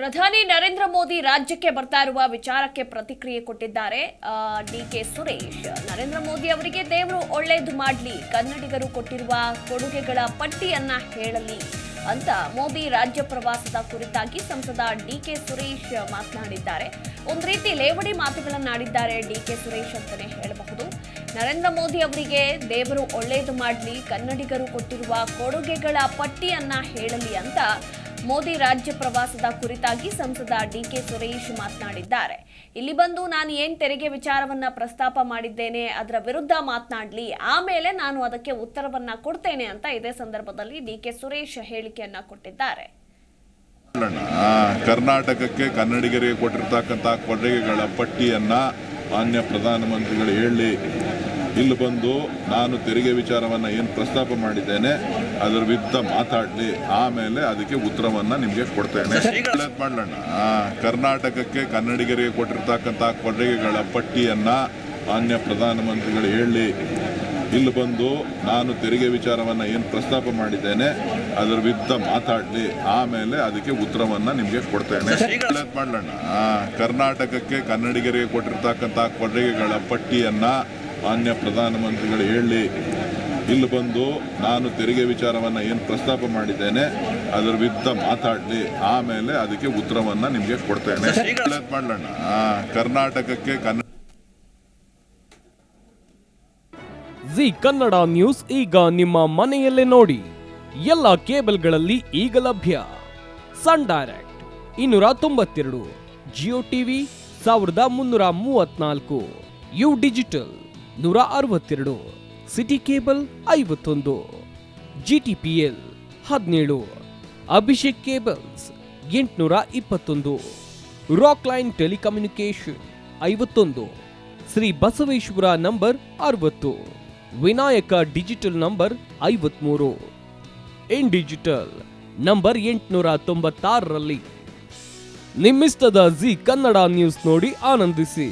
ಪ್ರಧಾನಿ ನರೇಂದ್ರ ಮೋದಿ ರಾಜ್ಯಕ್ಕೆ ಬರ್ತಾ ಇರುವ ವಿಚಾರಕ್ಕೆ ಪ್ರತಿಕ್ರಿಯೆ ಕೊಟ್ಟಿದ್ದಾರೆ ಡಿಕೆ ಸುರೇಶ್. ನರೇಂದ್ರ ಮೋದಿ ಅವರಿಗೆ ದೇವರು ಒಳ್ಳೇದು ಮಾಡಲಿ, ಕನ್ನಡಿಗರು ಕೊಟ್ಟಿರುವ ಕೊಡುಗೆಗಳ ಪಟ್ಟಿಯನ್ನ ಹೇಳಲಿ ಅಂತ ಮೋದಿ ರಾಜ್ಯ ಪ್ರವಾಸದ ಕುರಿತಾಗಿ ಸಂಸದ ಡಿಕೆ ಸುರೇಶ್ ಮಾತನಾಡಿದ್ದಾರೆ. ಒಂದು ರೀತಿ ಲೇವಡಿ ಮಾತುಗಳನ್ನಾಡಿದ್ದಾರೆ ಡಿಕೆ ಸುರೇಶ್ ಅಂತಾನೆ ಹೇಳಬಹುದು. ನರೇಂದ್ರ ಮೋದಿ ಅವರಿಗೆ ದೇವರು ಒಳ್ಳೇದು ಮಾಡಲಿ, ಕನ್ನಡಿಗರು ಕೊಟ್ಟಿರುವ ಕೊಡುಗೆಗಳ ಪಟ್ಟಿಯನ್ನ ಹೇಳಲಿ ಅಂತ ಮೋದಿ ರಾಜ್ಯ ಪ್ರವಾಸದ ಕುರಿತಾಗಿ ಸಂಸದ ಡಿಕೆ ಸುರೇಶ್ ಮಾತನಾಡಿದ್ದಾರೆ. ಇಲ್ಲಿ ಬಂದು ನಾನು ಏನ್ ತೆರಿಗೆ ವಿಚಾರವನ್ನ ಪ್ರಸ್ತಾಪ ಮಾಡಿದ್ದೇನೆ ಅದರ ವಿರುದ್ಧ ಮಾತನಾಡಲಿ, ಆಮೇಲೆ ನಾನು ಅದಕ್ಕೆ ಉತ್ತರವನ್ನ ಕೊಡ್ತೇನೆ ಅಂತ ಇದೇ ಸಂದರ್ಭದಲ್ಲಿ ಡಿಕೆ ಸುರೇಶ್ ಹೇಳಿಕೆಯನ್ನ ಕೊಟ್ಟಿದ್ದಾರೆ. ಕರ್ನಾಟಕಕ್ಕೆ ಕನ್ನಡಿಗರಿಗೆ ಕೊಟ್ಟಿರ್ತಕ್ಕಂಥ ಕೊಡುಗೆಗಳ ಪಟ್ಟಿಯನ್ನ ಮಾನ್ಯ ಪ್ರಧಾನಮಂತ್ರಿಗಳು ಹೇಳಿ, ಇಲ್ಲಿ ಬಂದು ನಾನು ತೆರಿಗೆ ವಿಚಾರವನ್ನ ಏನು ಪ್ರಸ್ತಾಪ ಮಾಡಿದ್ದೇನೆ ಅದರ ವಿರುದ್ಧ ಮಾತಾಡಲಿ, ಆಮೇಲೆ ಅದಕ್ಕೆ ಉತ್ತರವನ್ನ ನಿಮಗೆ ಕೊಡ್ತೇನೆ. ಮಾಡೋಣ, ಕರ್ನಾಟಕಕ್ಕೆ ಕನ್ನಡಿಗರಿಗೆ ಕೊಟ್ಟಿರ್ತಕ್ಕಂಥ ಕೊಡುಗೆಗಳ ಪಟ್ಟಿಯನ್ನ ಮಾನ್ಯ ಪ್ರಧಾನಮಂತ್ರಿಗಳು ಹೇಳಿ, ಇಲ್ಲಿ ಬಂದು ನಾನು ತೆರಿಗೆ ವಿಚಾರವನ್ನ ಏನು ಪ್ರಸ್ತಾಪ ಮಾಡಿದ್ದೇನೆ ಅದರ ವಿರುದ್ಧ ಮಾತಾಡಲಿ, ಆಮೇಲೆ ಅದಕ್ಕೆ ಉತ್ತರವನ್ನ ನಿಮಗೆ ಕೊಡ್ತೇನೆ. ಮಾಡೋಣ, ಕರ್ನಾಟಕಕ್ಕೆ ಕನ್ನಡಿಗರಿಗೆ ಕೊಟ್ಟಿರ್ತಕ್ಕಂಥ ಕೊಡುಗೆಗಳ ಪಟ್ಟಿಯನ್ನ ಮಾನ್ಯ ಪ್ರಧಾನಮಂತ್ರಿಗಳು ಹೇಳಿ, ಇಲ್ಲಿ ಬಂದು ನಾನು ತೆರಿಗೆ ವಿಚಾರವನ್ನ ಏನು ಪ್ರಸ್ತಾಪ ಮಾಡಿದ್ದೇನೆ ಅದರ ವಿರುದ್ಧ ಮಾತಾಡಲಿ, ಆಮೇಲೆ ಅದಕ್ಕೆ ಉತ್ತರವನ್ನ ನಿಮಗೆ ಕೊಡ್ತೇನೆ. ಮಾಡೋಣ, ಕರ್ನಾಟಕಕ್ಕೆ ಜಿ ಕನ್ನಡ ನ್ಯೂಸ್ ಈಗ ನಿಮ್ಮ ಮನೆಯಲ್ಲೇ ನೋಡಿ. ಎಲ್ಲ ಕೇಬಲ್ಗಳಲ್ಲಿ ಈಗ ಲಭ್ಯ. Sun Direct 292, Jio TV 1334, U digital 162, city cable 51, GTPL 17, Abhishek cables 821, rock line telecommunication 51, Shri Basaveshwara number 60, Vinayaka digital number 53, in digital number 896ರಲ್ಲಿ. ನಿಮ್ಮಿಷ್ಟದ ಜಿ ಕನ್ನಡ ನ್ಯೂಸ್ ನೋಡಿ ಆನಂದಿಸಿ.